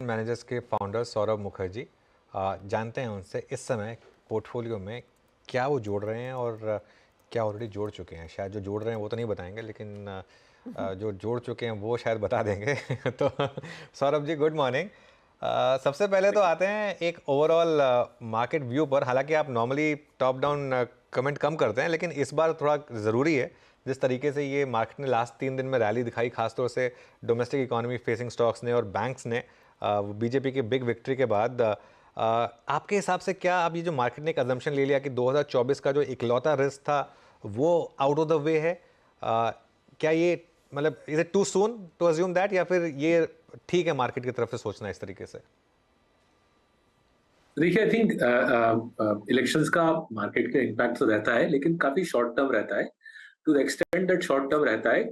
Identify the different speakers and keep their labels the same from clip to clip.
Speaker 1: Managers के founder Saurabh Mukherjee. जानते हैं उनसे इस समय पोर्टफोलियो में क्या वो जोड़ रहे हैं और क्या ऑलरेडी जोड़ चुके हैं। शायद जो जोड़ रहे हैं वो तो नहीं बताएंगे, लेकिन जो जोड़ चुके हैं वो शायद बता देंगे। तो सौरभ जी, गुड मॉर्निंग। सबसे पहले तो आते हैं एक ओवरऑल मार्केट व्यू पर। हालांकि आप नॉर्मली टॉप डाउन कमेंट कम करते हैं, लेकिन इस बार थोड़ा ज़रूरी है। जिस तरीके से ये मार्केट ने लास्ट 3 दिन में रैली दिखाई, खासतौर से डोमेस्टिक इकोनॉमी फेसिंग स्टॉक्स ने और बैंक्स ने, बीजेपी की बिग विक्ट्री के बाद, आपके हिसाब से क्या अब ये जो मार्केट ने एक अजम्पशन ले लिया कि 2024 का जो इकलौता रिस्क था वो आउट ऑफ द वे है, क्या ये मतलब is it too soon to assume that, या फिर ये ठीक है मार्केट की तरफ से सोचना इस तरीके से?
Speaker 2: देखिए, आई थिंक इलेक्शंस का मार्केट का इम्पैक्ट तो रहता है, लेकिन काफी शॉर्ट टर्म रहता है। To the extend that short term रहता है,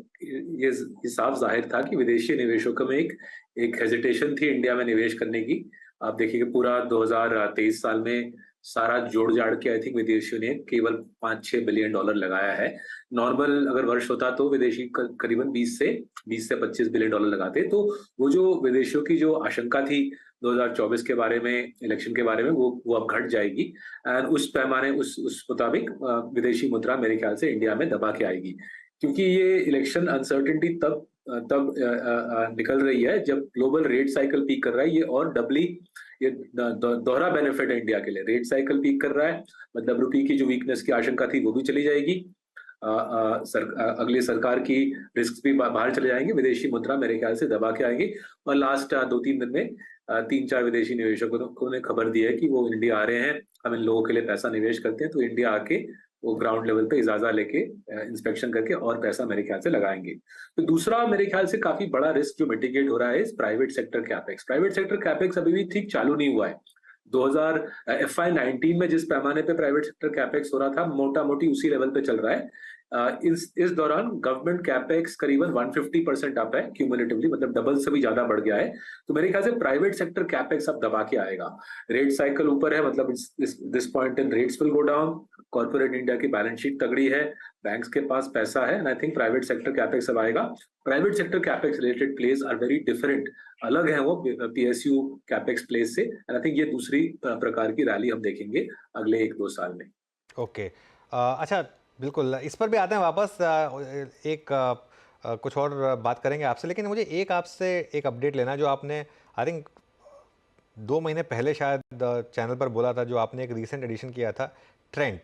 Speaker 2: ये साफ जाहिर था कि विदेशी निवेशकों में एक हेजिटेशन थी इंडिया में निवेश करने की। आप देखिए कि पूरा 2023 साल में सारा जोड़ जाड़ के आई थिंक विदेशियों ने केवल 5-6 बिलियन डॉलर लगाया है। नॉर्मल अगर वर्ष होता तो विदेशी करीबन 20 से 25 बिलियन डॉलर लगाते। तो वो जो विदेशियों की जो आशंका थी 2024 के बारे में, इलेक्शन के बारे में, वो अब घट जाएगी। एंड उस पैमाने उस मुताबिक विदेशी मुद्रा मेरे ख्याल से इंडिया में दबा के आएगी, क्योंकि ये इलेक्शन अनसर्टेनिटी तब निकल रही है जब ग्लोबल रेट साइकिल पीक कर रहा है। ये और डबली ये दोहरा बेनिफिट है इंडिया के लिए। रेट साइकिल पीक कर रहा है, मतलब रुपये की जो वीकनेस की आशंका थी वो भी चली जाएगी। अगली सरकार की रिस्क भी बाहर चले जाएंगे, विदेशी मुद्रा मेरे ख्याल से दबा के आएंगी। और लास्ट 2-3 दिन में 3-4 विदेशी निवेशकों ने खबर दी है कि वो इंडिया आ रहे हैं, हम इन लोगों के लिए पैसा निवेश करते हैं। तो इंडिया आके वो ग्राउंड लेवल पे इजाजा लेके इंस्पेक्शन करके और पैसा मेरे ख्याल से लगाएंगे। तो दूसरा मेरे ख्याल से काफी बड़ा रिस्क जो मिटिगेट हो रहा है इस private sector capex. Private sector capex अभी भी ठीक चालू नहीं हुआ है। 2000 FY19 में जिस पैमाने पे प्राइवेट सेक्टर कैपेक्स हो रहा था, मोटा मोटी उसी लेवल पे चल रहा है। इस दौरान गवर्नमेंट कैपेक्स करीबन 150% अप है क्यूमुलेटिवली, मतलब डबल से भी ज्यादा बढ़ गया है। तो मेरे ख्याल से प्राइवेट सेक्टर कैपेक्स अब दबा के आएगा। रेट साइकिल ऊपर है, मतलब this point in rates will go down. Corporate India की बैलेंस शीट तगड़ी है, बैंक्स के पास पैसा है, and I think private sector capex अब आएगा। Private sector capex related plays are very different, अलग है वो PSU कैपेक्स प्लेस से। एंड आई थिंक ये दूसरी प्रकार की रैली हम देखेंगे अगले 1-2 साल में।
Speaker 1: ओके, अच्छा, बिल्कुल इस पर भी आते हैं वापस। एक कुछ और बात करेंगे आपसे, लेकिन मुझे आपसे एक अपडेट लेना, जो आपने आई थिंक 2 महीने पहले शायद चैनल पर बोला था, जो आपने एक रीसेंट एडिशन किया था ट्रेंड।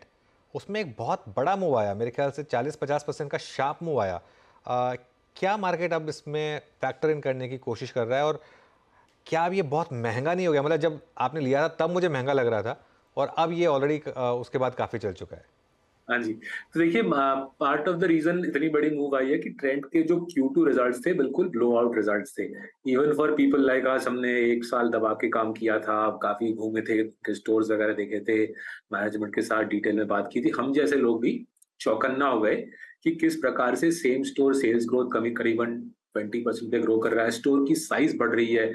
Speaker 1: उसमें एक बहुत बड़ा मूव आया, मेरे ख्याल से 40-50% का शार्प मूव आया। क्या मार्केट अब इसमें फैक्टर इन करने की कोशिश कर रहा है, और क्या अब ये बहुत महंगा नहीं हो गया? मतलब जब आपने लिया था तब मुझे महंगा लग रहा था, और अब ये ऑलरेडी उसके बाद काफ़ी चल चुका है।
Speaker 2: हाँ जी, तो देखिए, पार्ट ऑफ द रीजन इतनी बड़ी मूव आई है कि ट्रेंड के जो Q2 रिजल्ट्स थे बिल्कुल ब्लो आउट रिजल्ट्स थे। Even for people like us, हमने 1 साल दबा के काम किया था, काफी घूमे थे, स्टोर्स वगैरह देखे थे, मैनेजमेंट के साथ डिटेल में बात की थी। हम जैसे लोग भी चौकन्ना हो गए कि किस प्रकार से सेम स्टोर सेल्स ग्रोथ करीबन 20% पे ग्रो कर रहा है, स्टोर की साइज बढ़ रही है,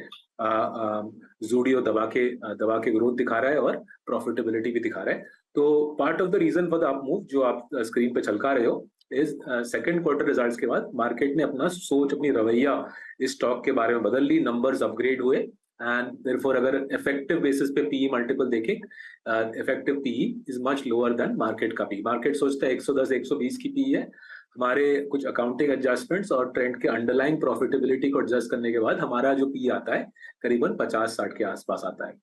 Speaker 2: जूडियो दबा के ग्रोथ दिखा रहा है और प्रॉफिटेबिलिटी भी दिखा रहा है। तो part of the reason for the up move जो आप स्क्रीन पे छलका रहे हो इज सेकंड क्वार्टर रिजल्ट्स के बाद मार्केट ने अपना सोच, अपनी रवैया इस स्टॉक के बारे में बदल ली, नंबर्स अपग्रेड हुए। एंड देयरफॉर अगर इफेक्टिव बेसिस पे पीई मल्टीपल देखें, effective PE is much lower than market का पी। मार्केट सोचता है 110-120 की पीई है। हमारे कुछ अकाउंटिंग एडजस्टमेंट्स और ट्रेंड के अंडरलाइंग प्रॉफिटेबिलिटी को एडजस्ट करने के बाद हमारा जो पी आता है करीबन 50-60 के आसपास आता है।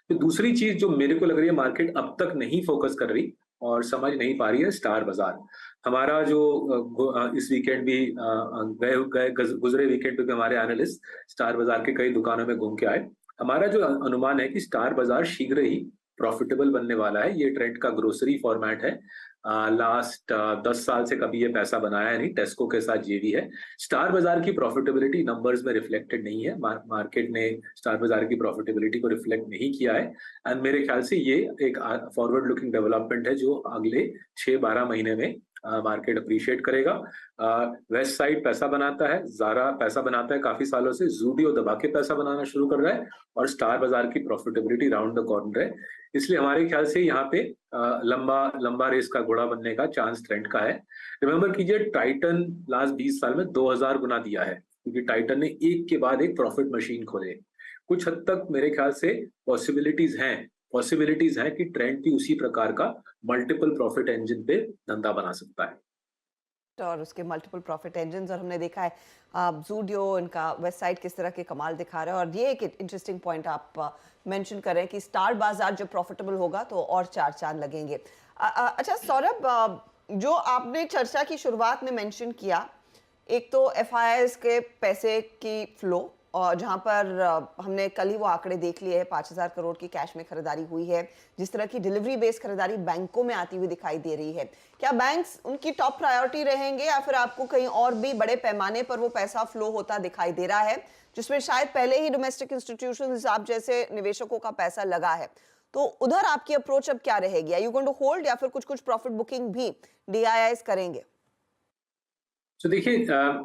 Speaker 2: तो दूसरी चीज जो मेरे को लग रही है मार्केट अब तक नहीं फोकस कर रही और समझ नहीं पा रही है, स्टार बाजार। हमारा जो इस वीकेंड भी गुजरे वीकेंड पे भी हमारे एनालिस्ट स्टार बाजार के कई दुकानों में घूम के आए। हमारा जो अनुमान है कि स्टार बाजार शीघ्र ही प्रॉफिटेबल बनने वाला है। ये ट्रेंड का ग्रोसरी फॉर्मेट है, लास्ट 10 साल से कभी ये पैसा बनाया नहीं, टेस्को के साथ जेवी है। स्टार बाजार की प्रॉफिटेबिलिटी नंबर्स में रिफ्लेक्टेड नहीं है, मार्केट ने स्टार बाजार की प्रॉफिटेबिलिटी को रिफ्लेक्ट नहीं किया है। एंड मेरे ख्याल से ये एक फॉरवर्ड लुकिंग डेवलपमेंट है जो अगले 6-12 महीने में मार्केट अप्रिशिएट करेगा। वेस्ट साइड पैसा बनाता है, जारा पैसा बनाता है काफी सालों से, जूडियो दबा के पैसा बनाना शुरू कर रहा है, और स्टार बाजार की प्रॉफिटेबिलिटी राउंड द कॉर्नर है। इसलिए हमारे ख्याल से यहाँ पे लंबा लंबा रेस का घोड़ा बनने का चांस ट्रेंड का है। रिमेंबर कीजिए, टाइटन लास्ट 20 साल में 2000 गुना दिया है, क्योंकि टाइटन ने एक के बाद एक प्रॉफिट मशीन खोले। कुछ हद तक मेरे ख्याल से पॉसिबिलिटीज हैं कि ट्रेंड भी उसी प्रकार का मल्टीपल प्रॉफिट इंजन पे धंधा बना सकता है।
Speaker 3: और उसके मल्टीपल प्रॉफिट इंजन्स, और हमने देखा है ज़ूडियो, इनका वेबसाइट किस तरह के कमाल दिखा रहा है। और ये एक इंटरेस्टिंग पॉइंट आप मेंशन करें कि स्टार बाजार जब प्रॉफिटेबल होगा तो और चार चांद लगेंगे। अच्छा सौरभ, जो आपने चर्चा की शुरुआत में मेंशन किया, एक तो एफआईआईज के पैसे की फ्लो, और जहां पर हमने कल ही वो आंकड़े देख लिए हैं, 5,000 करोड़ की कैश में खरीदारी हुई है। जिस तरह की डिलीवरी बेस्ड खरीदारी बैंकों में आती हुई दिखाई दे रही है, क्या बैंक्स उनकी टॉप प्रायोरिटी रहेंगे या फिर आपको कहीं और भी बड़े पैमाने पर वो पैसा फ्लो होता दिखाई दे रहा है, जिसमें शायद पहले ही डोमेस्टिक इंस्टीट्यूशंस आप जैसे निवेशकों का पैसा लगा है? तो उधर आपकी अप्रोच अब क्या रहेगी? Are you going to hold या फिर कुछ कुछ प्रॉफिट बुकिंग भी डीआईआईज करेंगे?
Speaker 2: तो देखिए,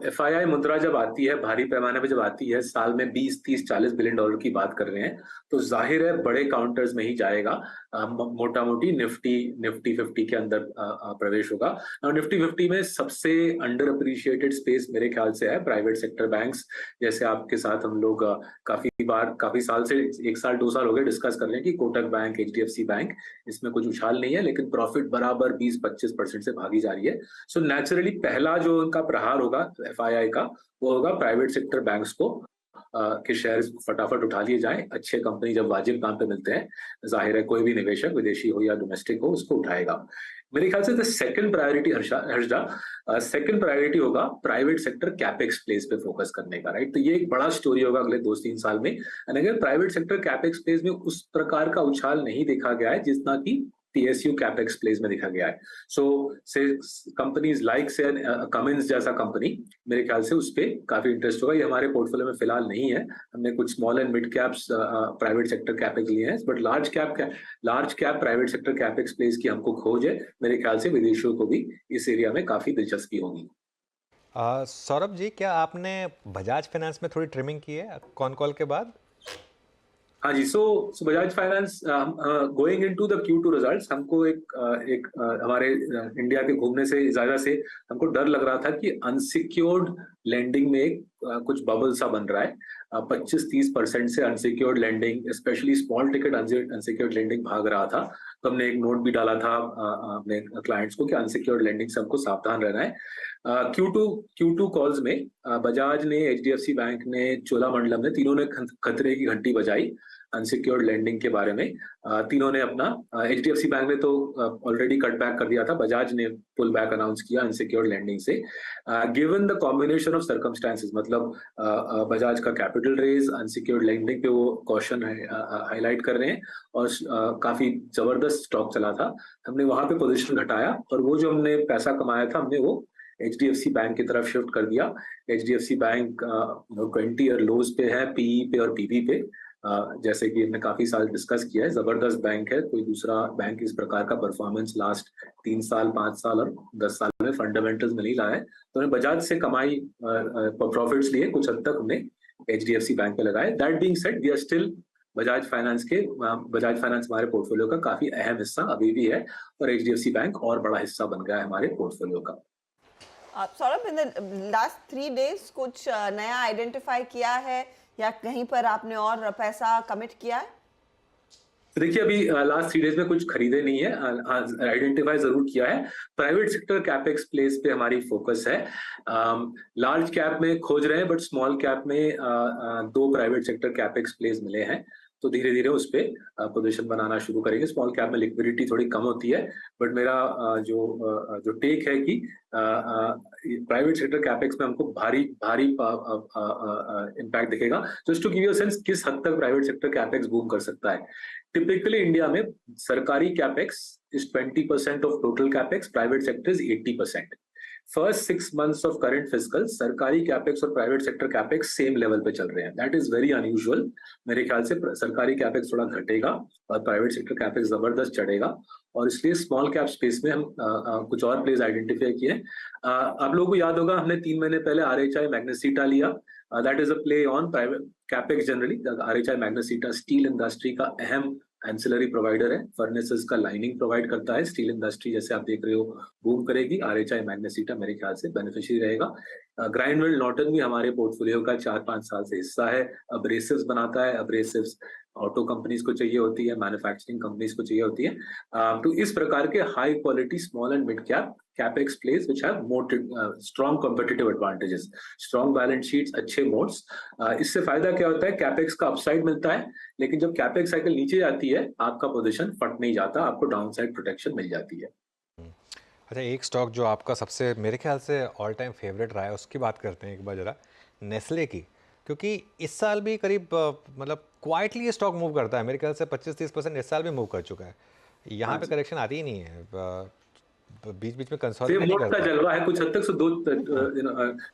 Speaker 2: एफआईआई मुद्रा जब आती है, भारी पैमाने पे जब आती है, साल में 20, 30, 40 बिलियन डॉलर की बात कर रहे हैं, तो जाहिर है बड़े काउंटर्स में ही जाएगा। मोटा मोटी निफ्टी 50 के अंदर प्रवेश होगा। और निफ्टी 50 में सबसे अंडर अप्रिशिएटेड स्पेस मेरे ख्याल से है प्राइवेट सेक्टर बैंक्स। जैसे आपके साथ हम लोग काफी साल से, 1 साल 2 साल हो गए, डिस्कस कर रहे हैं कि कोटक बैंक, एचडीएफसी बैंक, इसमें कुछ उछाल नहीं है, लेकिन प्रॉफिट बराबर 20-25% से भागी जा रही है। सो नेचुरली पहला जो उनका प्रहार होगा एफआईआई का, वो होगा प्राइवेट सेक्टर बैंक्स को के शेयर फटाफट उठा लिए जाएं। अच्छे कंपनी जब वाजिब दाम पे मिलते हैं, जाहिर है कोई भी निवेशक, विदेशी हो या डोमेस्टिक हो, उसको उठाएगा। मेरे ख्याल से the second priority, Harshada, second priority होगा प्राइवेट सेक्टर कैपेक्स प्लेस पे फोकस करने का, राइट? तो ये एक बड़ा स्टोरी होगा अगले 2-3 साल में। एंड अगर प्राइवेट सेक्टर कैपेक्स प्लेस में उस प्रकार का उछाल नहीं देखा गया है जितना कि पीएसयू कैपेक्स प्लेस में देखा गया है, सो से कंपनीज लाइक से कमिंस जैसा कंपनी, मेरे ख्याल से उस पर काफी इंटरेस्ट होगा। ये हमारे पोर्टफोलियो में फिलहाल नहीं है, हमने कुछ small and mid caps private sector capex लिए हैं, but large cap private sector capex place की हमको खोज है। मेरे ख्याल से विदेशियों को भी इस एरिया में काफी दिलचस्पी होगी।
Speaker 1: सौरभ जी, क्या आपने बजाज फाइनेंस में थोड़ी ट्रिमिंग की है कॉन कॉल के बाद?
Speaker 2: हाँ जी, so Bajaj finance going into the Q2 results, हमको एक हमारे इंडिया के घूमने से ज्यादा से हमको डर लग रहा था कि अनसिक्योर्ड लेंडिंग में कुछ बबल सा बन रहा है। 25-30% से unsecured lending, specially small ticket unsecured lending भाग रहा था। तो हमने एक नोट भी डाला था अपने क्लाइंट्स को कि अनसिक्योर्ड लेंडिंग से हमको सावधान रहना है। Q2 कॉल्स में बजाज ने, एचडीएफसी बैंक ने, चोलामंडलम ने, तीनों ने खतरे की घंटी बजाई अनसिक्योर्ड लेंडिंग के बारे में। तीनों ने अपना, एचडीएफसी बैंक ने तो ऑलरेडी कट बैक कर दिया था, बजाज ने पुल बैक अनाउंस किया अनसिक्योर्ड लेंडिंग से। Given the combination of circumstances, मतलब बजाज का कैपिटल रेज, अनसिक्योर्ड लेंडिंग पे वो कॉशन हाईलाइट कर रहे हैं, और काफी जबरदस्त स्टॉक चला था। हमने वहां पे पोजीशन घटाया, और वो जो हमने पैसा कमाया था, हमने वो एचडीएफसी बैंक की तरफ शिफ्ट कर दिया। एचडीएफसी बैंक 20 ईयर लोज पे है, पीई पे और पीबी पे। जैसे कि हमने काफी साल डिस्कस किया है, जबरदस्त बैंक है, कोई दूसरा बैंक इस प्रकार का परफॉर्मेंस लास्ट 3 साल, 5 साल और 10 साल में फंडामेंटल्स में नहीं लाया है। तो हमने बजाज से कमाई, प्रॉफिट्स लिए, कुछ हद तक हमने एचडीएफसी बैंक पे लगाए। That being said, we are still Bajaj Finance हमारे पोर्टफोलियो का काफी अहम हिस्सा अभी भी है, और एचडीएफसी बैंक और बड़ा हिस्सा बन गया है हमारे पोर्टफोलियो का।
Speaker 3: Saurabh, in the last 3 days कुछ नया आइडेंटिफाई किया है या कहीं पर आपने और पैसा कमिट किया है?
Speaker 2: तो देखिए, अभी लास्ट 3 डेज में कुछ खरीदे नहीं है, आइडेंटिफाई जरूर किया है। प्राइवेट सेक्टर कैपेक्स प्लेस पे हमारी फोकस है। लार्ज कैप में खोज रहे हैं, बट स्मॉल कैप में 2 प्राइवेट सेक्टर कैपेक्स प्लेस मिले हैं, तो धीरे धीरे उस पर पोजीशन बनाना शुरू करेंगे। स्मॉल कैप में लिक्विडिटी थोड़ी कम होती है, बट मेरा जो टेक है कि प्राइवेट सेक्टर कैपेक्स में हमको भारी इम्पैक्ट दिखेगा। Just to give you a sense किस हद तक प्राइवेट सेक्टर कैपेक्स बूम कर सकता है। टिपिकली इंडिया में सरकारी capex is 20% of total capex, private sector is 80%। First 6 months of current fiscal, सरकारी कैपेक्स और private sector capex same level पे चल रहे हैं। That is very unusual. मेरे ख्याल से सरकारी कैपेक्स थोड़ा घटेगा और प्राइवेट सेक्टर कैपेक्स जबरदस्त चढ़ेगा, और इसलिए स्मॉल कैप स्पेस में हम कुछ और प्लेस आइडेंटिफाई किए। आप लोगों को याद होगा, हमने 3 महीने पहले आरएचआई मैग्नेसिटा लिया। That is a play on private capex generally. RHI Magnesita steel industry का अहम एंसिलरी प्रोवाइडर है, फर्नेसेस का लाइनिंग प्रोवाइड करता है। स्टील इंडस्ट्री जैसे आप देख रहे हो बूम करेगी, आरएचआई मैग्नेसिटा मेरे ख्याल से बेनिफिशियरी रहेगा। ग्राइंडवेल नॉर्टन भी हमारे पोर्टफोलियो का 4-5 साल से हिस्सा है। अब्रेसिव्स बनाता है, अब्रेसिव्स ऑटो कंपनीज को चाहिए होती है, मैन्युफैक्चरिंग कंपनीज को चाहिए होती है। तो इस प्रकार के high quality small and mid cap capex place which have more strong competitive advantages, strong balance sheets, अच्छे मोड्स। इससे फायदा क्या होता है, कैपेक्स का अपसाइड मिलता है, लेकिन जब कैपेक्स साइकिल नीचे जाती है आपका पोजीशन फट नहीं जाता, आपको डाउनसाइड प्रोटेक्शन मिल जाती है।
Speaker 1: अच्छा, एक स्टॉक जो आपका सबसे मेरे ख्याल से ऑल टाइम फेवरेट रहा है उसकी बात करते हैं एक बार ज़रा, नेस्ले की। क्योंकि इस साल भी करीब मतलब क्वाइटली ये स्टॉक मूव करता है, मेरे ख्याल से 25-30% इस साल भी मूव कर चुका है। यहाँ पे करेक्शन आती ही नहीं है, बीच बीच में कंसोलिडेट नहीं
Speaker 2: मोड का
Speaker 1: करता।
Speaker 2: जलवा है कुछ हद तक।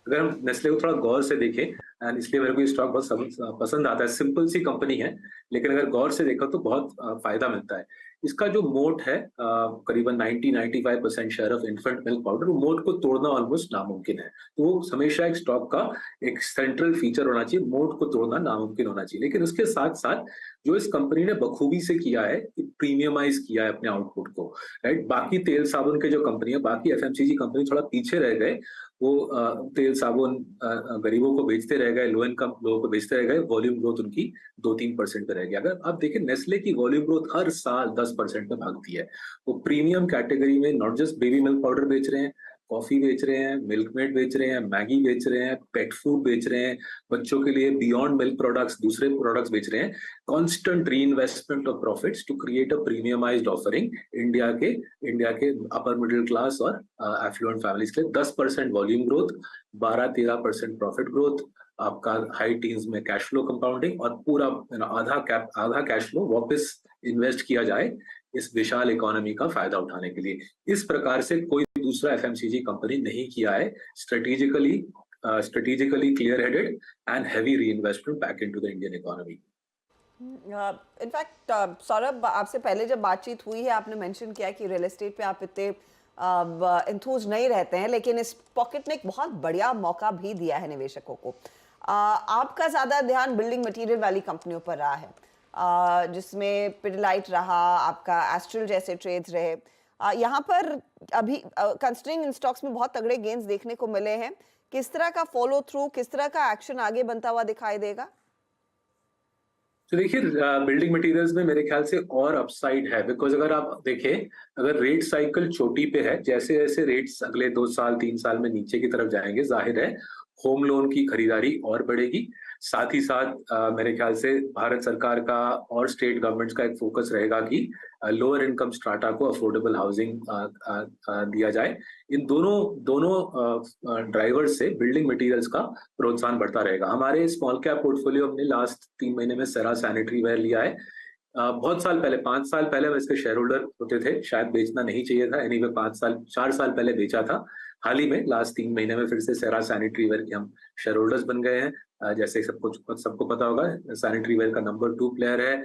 Speaker 2: अगर हम नेस्ले को थोड़ा गौर से देखें, एंड इसलिए मेरे को ये स्टॉक बहुत पसंद आता है। सिंपल सी कंपनी है, लेकिन अगर गौर से देखो तो बहुत फायदा मिलता है। इसका जो मोट है करीबन 90-95% share of infant milk powder, वो मोट को तोड़ना ऑलमोस्ट नामुमकिन है। तो वो हमेशा एक स्टॉक का एक सेंट्रल फीचर होना चाहिए, मोट को तोड़ना नामुमकिन होना चाहिए। लेकिन उसके साथ साथ जो इस कंपनी ने बखूबी से किया है, प्रीमियमाइज किया है अपने आउटपुट को, राइट। बाकी तेल साबुन के जो कंपनी है, बाकी एफएमसीजी कंपनी थोड़ा पीछे रह गए। वो तेल साबुन गरीबों को बेचते रह गए, लो इनकम लोगों को बेचते रह गए, वॉल्यूम ग्रोथ उनकी 2-3% पे रह गया। अगर आप देखें नेस्ले की वॉल्यूम ग्रोथ हर साल 10% पे भागती है। वो प्रीमियम कैटेगरी में not just baby milk powder बेच रहे हैं, कॉफी बेच रहे हैं, मिल्क मेड बेच रहे हैं, मैगी बेच रहे हैं, पेट फूड बेच रहे हैं, बच्चों के लिए बियॉन्ड मिल्क प्रोडक्ट्स, दूसरे प्रोडक्ट्स बेच रहे हैं। Constant re investment of profits to create a premiumised offering India के अपर मिडिल क्लास और एफ्लुएंट फैमिलीज के लिए। 10% वॉल्यूम ग्रोथ, 12-13% प्रॉफिट ग्रोथ, आपका हाई टीन्स में कैश फ्लो कंपाउंडिंग, और पूरा आधा कैश फ्लो वापस इन्वेस्ट किया जाए इस विशाल इकोनॉमी का फायदा उठाने के लिए। इस प्रकार से कोई दूसरा एफएमसीजी कंपनी नहीं किया है। Strategically clear headed and heavy reinvestment back into the Indian economy.
Speaker 3: In fact Saurabh, आपसे पहले जब बातचीत हुई है आपने मेंशन किया कि रियल एस्टेट पे आप इतने इंथूज नहीं रहते हैं, लेकिन इस पॉकेट ने एक बहुत बढ़िया मौका भी दिया है निवेशकों को। आपका ज़्यादा ध्यान बिल्डिंग मटेरियल वाली कंपनियों पर रहा है, जिसमें पिडिलाइट रहा, आपका एस्ट्रल जैसे ट्रेड्स रहे। यहाँ पर अभी कंसिडरिंग इन स्टॉक्स में बहुत तगड़े गेन्स देखने को मिले हैं, किस तरह का फॉलो थ्रू, किस तरह का एक्शन आगे बनता हुआ दिखाई देगा?
Speaker 2: तो देखिए, बिल्डिंग मटेरियल्स में मेरे ख्याल से और अपसाइड है, बिकॉज अगर आप देखें, अगर रेट साइकिल चोटी पे है, जैसे जैसे रेट्स अगले 2 साल 3 साल में नीचे की तरफ जाएंगे, जाहिर है होम लोन की खरीदारी और बढ़ेगी। साथ ही साथ मेरे ख्याल से भारत सरकार का और स्टेट गवर्नमेंट्स का एक फोकस रहेगा कि लोअर इनकम स्ट्राटा को अफोर्डेबल हाउसिंग दिया जाए। इन दोनों ड्राइवर्स से बिल्डिंग मटेरियल्स का प्रोत्साहन बढ़ता रहेगा। हमारे स्मॉल कैप पोर्टफोलियो हमने लास्ट 3 महीने में सेरा सैनिटरी वेयर लिया है। बहुत साल पहले, 5 साल पहले हम इसके शेयर होल्डर होते थे, शायद बेचना नहीं चाहिए था, एनीवे 4 साल पहले बेचा था। हाल ही में लास्ट 3 महीने में फिर से सेरा सैनिटरी वेयर के हम शेयर होल्डर्स बन गए हैं। जैसे सबको पता होगा, सैनिटरी वेयर का नंबर 2 प्लेयर है।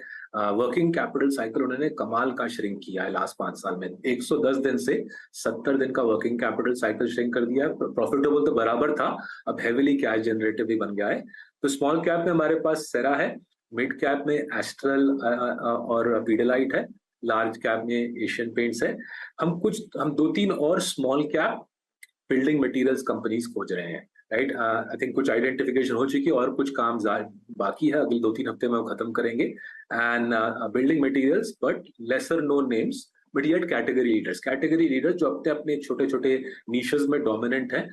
Speaker 2: वर्किंग कैपिटल साइकिल उन्होंने कमाल का श्रिंक किया है लास्ट 5 साल में। 110 दिन से 70 दिन का वर्किंग कैपिटल साइकिल श्रिंक कर दिया है। प्रॉफिटेबल तो बराबर था, अब हेविली कैश जनरेटिव भी बन गया है। तो स्मॉल कैप में हमारे पास सेरा है, मिड कैप में एस्ट्रल और पीडिलाइट है, लार्ज कैप में एशियन पेंट्स है। हम 2-3 और small cap building materials companies खोज रहे हैं, राइट। आई थिंक कुछ आइडेंटिफिकेशन हो चुकी है और कुछ काम बाकी है, अगले 2-3 हफ्ते में वो खत्म करेंगे। And building materials but lesser known names, but yet category leaders जो अपने छोटे छोटे नीशेस में डोमिनेंट हैं,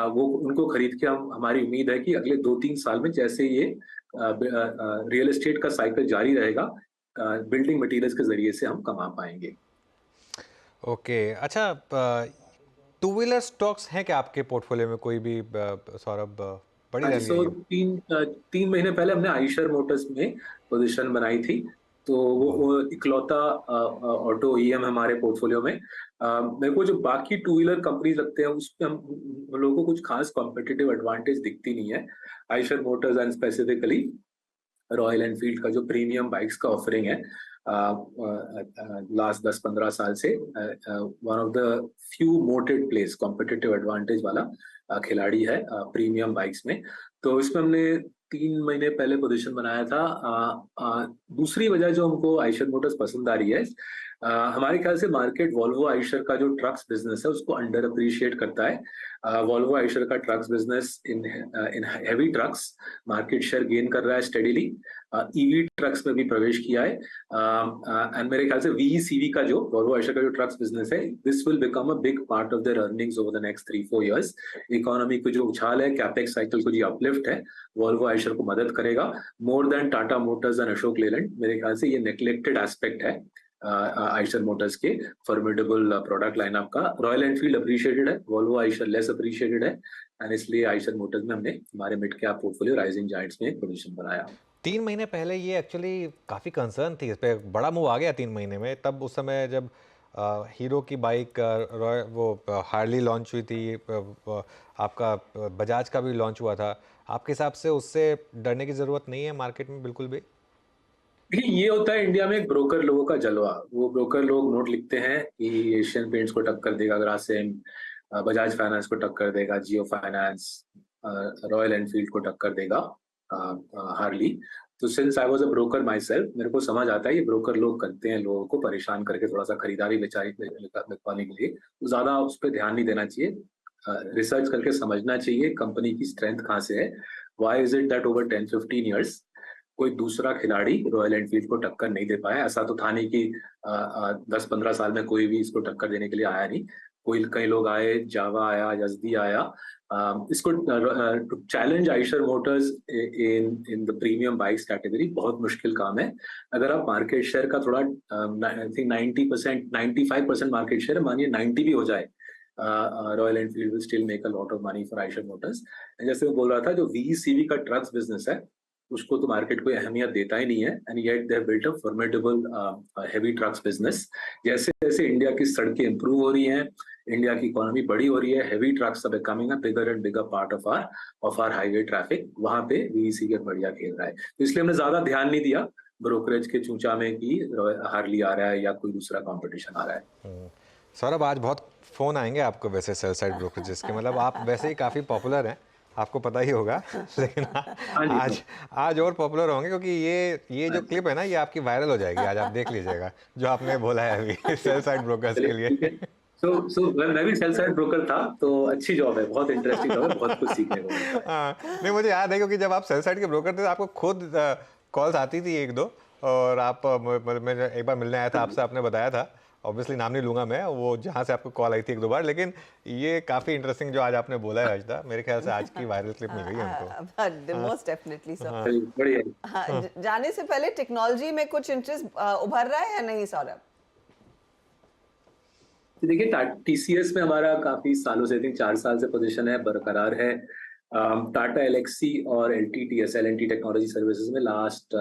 Speaker 2: वो उनको खरीद के हमारी उम्मीद है कि अगले 2-3 साल में जैसे ये रियल एस्टेट का साइकिल जारी रहेगा, बिल्डिंग मटेरियल्स के जरिए से हम कमा पाएंगे।
Speaker 1: ओके, अच्छा, टू व्हीलर स्टॉक्स हैं क्या आपके पोर्टफोलियो में कोई भी, सौरभ? बड़ी रैली है ये।
Speaker 2: 3 महीने पहले हमने आइशर मोटर्स में पोजीशन बनाई थी, तो वो इकलौता ऑटो ईएम हमारे पोर्टफोलियो में। मेरे को जो बाकी 2 व्हीलर कंपनी लगते हैं उसमें हम लोगों को कुछ खास कॉम्पिटिटिव एडवांटेज दिखती नहीं है। Eicher Motors and specifically royal Enfield का जो प्रीमियम बाइक्स का ऑफरिंग है लास्ट 10-15 साल से, one of the few mooted place competitive advantage वाला खिलाड़ी है प्रीमियम बाइक्स में। तो इसमें हमने 3 महीने पहले पोजीशन बनाया था। दूसरी वजह जो हमको आइशर मोटर्स पसंद आ रही है, हमारे ख्याल से मार्केट वॉल्वो आइशर का जो ट्रक्स बिजनेस है उसको अंडर अप्रिशिएट करता है। वॉल्वो आइशर का trucks business in heavy trucks market share gain कर रहा है स्टेडीली। ईवी ट्रक्स में भी प्रवेश किया है, एंड मेरे ख्याल से VECV का जो वॉल्वो आइशर का जो ट्रक्स बिजनेस है, this will become a big part of their earnings over the next 3-4 years. Economy को जो उछाल है, कैपेक्स साइकिल को जो अपलिफ्ट है, वॉल्वो आइशर को मदद करेगा more than Tata Motors and Ashok Leyland. मेरे ख्याल से ये नेग्लेक्टेड एस्पेक्ट है आइशर मोटर्स के फॉर्मिडेबल प्रोडक्ट लाइनअप का। रॉयल एनफील्ड अप्रिशिएटेड है, वॉल्वो आइशर लेस अप्रिशिएटेड है, एंड इसलिए आइशर मोटर्स में हमने हमारे mid cap portfolio rising giants में एक पोजीशन बनाया।
Speaker 1: 3 महीने पहले ये एक्चुअली काफ़ी कंसर्न थी, इस पे बड़ा मूव आ गया 3 महीने में। तब उस समय जब हीरो की बाइक वो हार्ली लॉन्च हुई थी, आपका बजाज का भी लॉन्च हुआ था, आपके हिसाब से उससे डरने की ज़रूरत नहीं है मार्केट में बिल्कुल भी?
Speaker 2: देखिए, ये होता है इंडिया में एक ब्रोकर लोगों का जलवा। वो ब्रोकर लोग नोट लिखते हैं कि एशियन पेंट्स को टक्कर देगा ग्रासिम, बजाज फाइनेंस को टक्कर देगा जियो फाइनेंस, रॉयल एनफील्ड को टक्कर देगा हार्ली। तो since I was a broker my self, मेरे को समझ आता है ये ब्रोकर लोग करते हैं लोगों को परेशान करके थोड़ा सा खरीदारी बेचारी लिखवाने के लिए। तो ज्यादा उस पर ध्यान नहीं देना चाहिए, रिसर्च करके समझना चाहिए कंपनी की स्ट्रेंथ कहाँ से है। Why is it that over 10-15 years कोई दूसरा खिलाड़ी रॉयल एनफील्ड को टक्कर नहीं दे पाया? ऐसा तो था नहीं कि 10-15 साल में कोई भी इसको टक्कर देने के लिए आया नहीं। कई लोग आए, जावा आया, यजदी आया। इसको challenge Eicher Motors in the premium bikes category बहुत मुश्किल काम है। अगर आप मार्केट शेयर का थोड़ा आई थिंक 90%, 95% मार्केट शेयर, मानिए 90 भी हो जाए, royal Enfield will still make a lot of money for Eicher Motors. जैसे मैं बोल रहा था, जो VECV का ट्रक्स बिजनेस है उसको तो मार्केट कोई अहमियत देता ही नहीं है, and yet they have built a formidable heavy trucks business. जैसे जैसे इंडिया की सड़कें इंप्रूव हो रही हैं, इंडिया की इकोनॉमी बड़ी हो रही है, heavy trucks are becoming a bigger and bigger part of our highway traffic. वहां पे VECV बढ़िया खेल रहा है, तो इसलिए हमने ज्यादा ध्यान नहीं दिया ब्रोकरेज के चूचा में कि हार्ली आ रहा है या कोई दूसरा कंपटीशन आ रहा है।
Speaker 1: सौरभ, आज बहुत फ़ोन आएंगे आपको वैसे सेल साइड ब्रोकरेजेस के, मतलब आप वैसे ही काफ़ी पॉपुलर हैं, आपको पता ही होगा। लेकिन आज और पॉपुलर होंगे, क्योंकि ये जो क्लिप है ना, ये आपकी वायरल हो जाएगी। आज आप देख लीजिएगा जो आपने बोला है अभी सेल साइड ब्रोकर्स के लिए।
Speaker 2: So, मैं भी सेल साइड ब्रोकर था, तो अच्छी जॉब है, बहुत इंटरेस्टिंग जॉब है, बहुत कुछ सीखने को मिलता है।
Speaker 1: हाँ, नहीं मुझे याद है, क्योंकि जब आप सेल साइड के ब्रोकर थे आपको खुद कॉल्स आती थी 1-2, और आप मैं एक बार मिलने आया था आपसे, आपने बताया था, ऑब्वियसली नाम नहीं लूंगा मैं, वो जहाँ से आपको कॉल आई थी 1-2 बार। लेकिन ये काफ़ी इंटरेस्टिंग जो आज आपने बोला है अजदा, मेरे ख्याल से आज की वायरल क्लिप मिल गई हमको।
Speaker 3: Most definitely sir.
Speaker 2: बढ़िया।
Speaker 3: जाने से पहले टेक्नोलॉजी में कुछ इंटरेस्ट उभर रहा है या नहीं सौरभ?
Speaker 2: देखिए, TCS में हमारा काफी सालों से, 4 साल से पोजीशन है, बरकरार है। टाटा एलेक्सी और L&T टेक्नोलॉजी सर्विसेज में लास्ट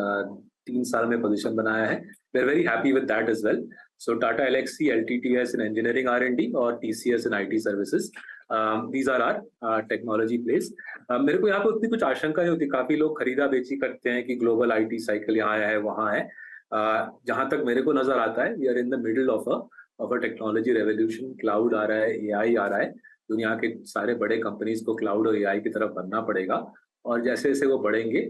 Speaker 2: 3 साल में पोजीशन बनाया है। We are very happy with that as well. So Tata Elxsi, LTTS in engineering R&D और TCS in IT services, these are our technology plays. मेरे को यहाँ पे उतनी कुछ आशंका नहीं होती। काफी लोग खरीदा बेची करते हैं कि ग्लोबल IT साइकिल यहाँ है वहाँ है। जहां तक मेरे को नजर आता है, we are in the middle of a technology revolution. Cloud आ रहा है, AI आ रहा है, दुनिया के सारे बड़े कंपनीज को क्लाउड और AI की तरफ बनना पड़ेगा, और जैसे जैसे वो बढ़ेंगे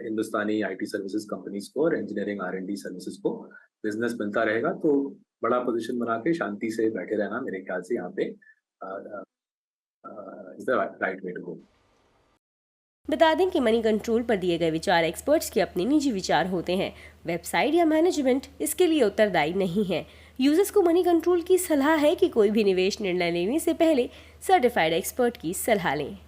Speaker 2: हिंदुस्तानी IT सर्विसेज कंपनीज को और इंजीनियरिंग R&D सर्विसेज को बिजनेस मिलता रहेगा। तो बड़ा पोजीशन बना के शांति से बैठे रहना मेरे ख्याल से यहाँ पे is the right way to go.
Speaker 4: बता दें कि मनी कंट्रोल पर दिए गए विचार एक्सपर्ट्स के अपने निजी विचार होते हैं। वेबसाइट या मैनेजमेंट इसके लिए उत्तरदायी नहीं है। यूजर्स को मनी कंट्रोल की सलाह है कि कोई भी निवेश निर्णय लेने से पहले सर्टिफाइड एक्सपर्ट की सलाह लें।